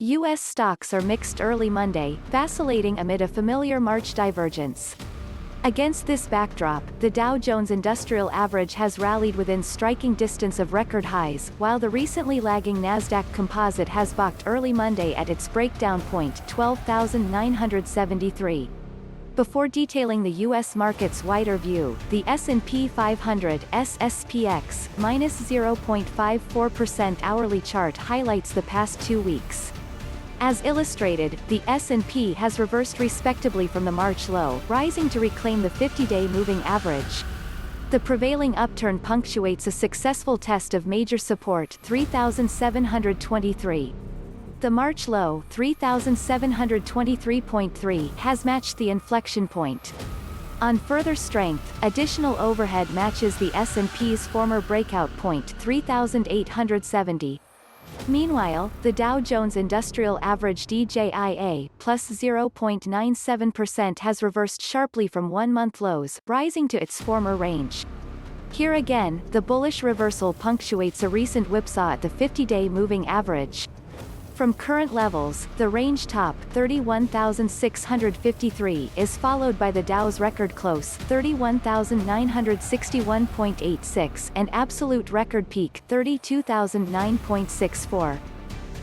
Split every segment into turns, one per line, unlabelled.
U.S. stocks are mixed early Monday, vacillating amid a familiar March divergence. Against this backdrop, the Dow Jones Industrial Average has rallied within striking distance of record highs, while the recently lagging Nasdaq Composite has balked early Monday at its breakdown point 12,973. Before detailing the U.S. market's wider view, the S&P 500 SSPX minus 0.54% hourly chart highlights the past 2 weeks. As illustrated, the S&P has reversed respectably from the March low, rising to reclaim the 50-day moving average. The prevailing upturn punctuates a successful test of major support 3,723. The March low 3,723.3 has matched the inflection point. On further strength, additional overhead matches the S&P's former breakout point 3,870. Meanwhile, the Dow Jones Industrial AverageDJIA plus 0.97% has reversed sharply from one-month lows, rising to its former range. Here again, the bullish reversal punctuates a recent whipsaw at the 50-day moving average. From current levels, the range top 31,653 is followed by the Dow's record close 31,961.86 and absolute record peak 32,009.64.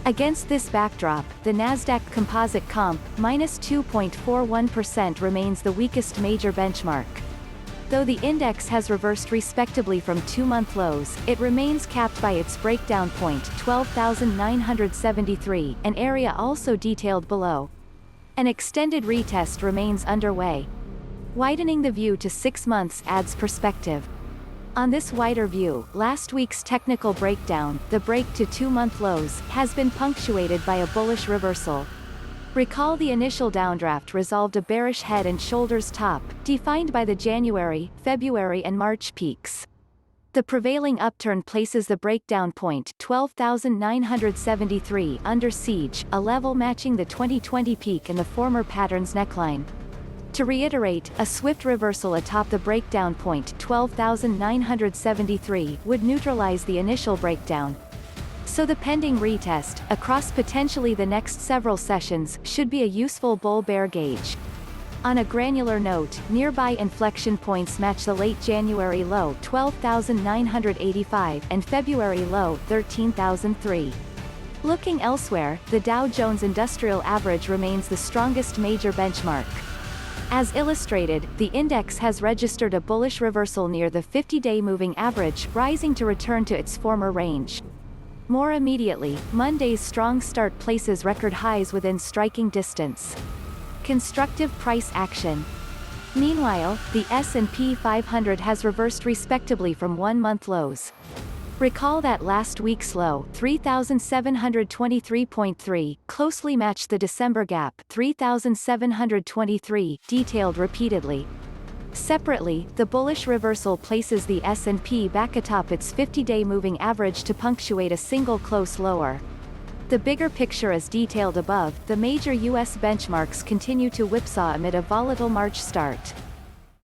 Against this backdrop, the Nasdaq CompositeCOMP minus 2.41% remains the weakest major benchmark. Though the index has reversed respectably from two-month lows, it remains capped by its breakdown point 12,973, an area also detailed below. An extended retest remains underway. Widening the view to 6 months adds perspective. On this wider view, last week's technical breakdown, the break to 2-month lows, has been punctuated by a bullish reversal. Recall the initial downdraft resolved a bearish head and shoulders top, defined by the January, February and March peaks. The prevailing upturn places the breakdown point 12,973 under siege, a level matching the 2020 peak and the former pattern's neckline. To reiterate, a swift reversal atop the breakdown point 12,973 would neutralize the initial breakdown. So the pending retest, across potentially the next several sessions, should be a useful bull-bear gauge. On a granular note, nearby inflection points match the late January low 12,985 and February low 13,003. Looking elsewhere, the Dow Jones Industrial Average remains the strongest major benchmark. As illustrated, the index has registered a bullish reversal near the 50-day moving average, rising to return to its former range. More immediately, Monday's strong start places record highs within striking distance. Constructive price action. Meanwhile, the S&P 500 has reversed respectably from one-month lows. Recall that last week's low, 3,723.3, closely matched the December gap, 3,723, detailed repeatedly. Separately, the bullish reversal places the S&P back atop its 50-day moving average to punctuate a single close lower. The bigger picture as detailed above, the major U.S. benchmarks continue to whipsaw amid a volatile March start.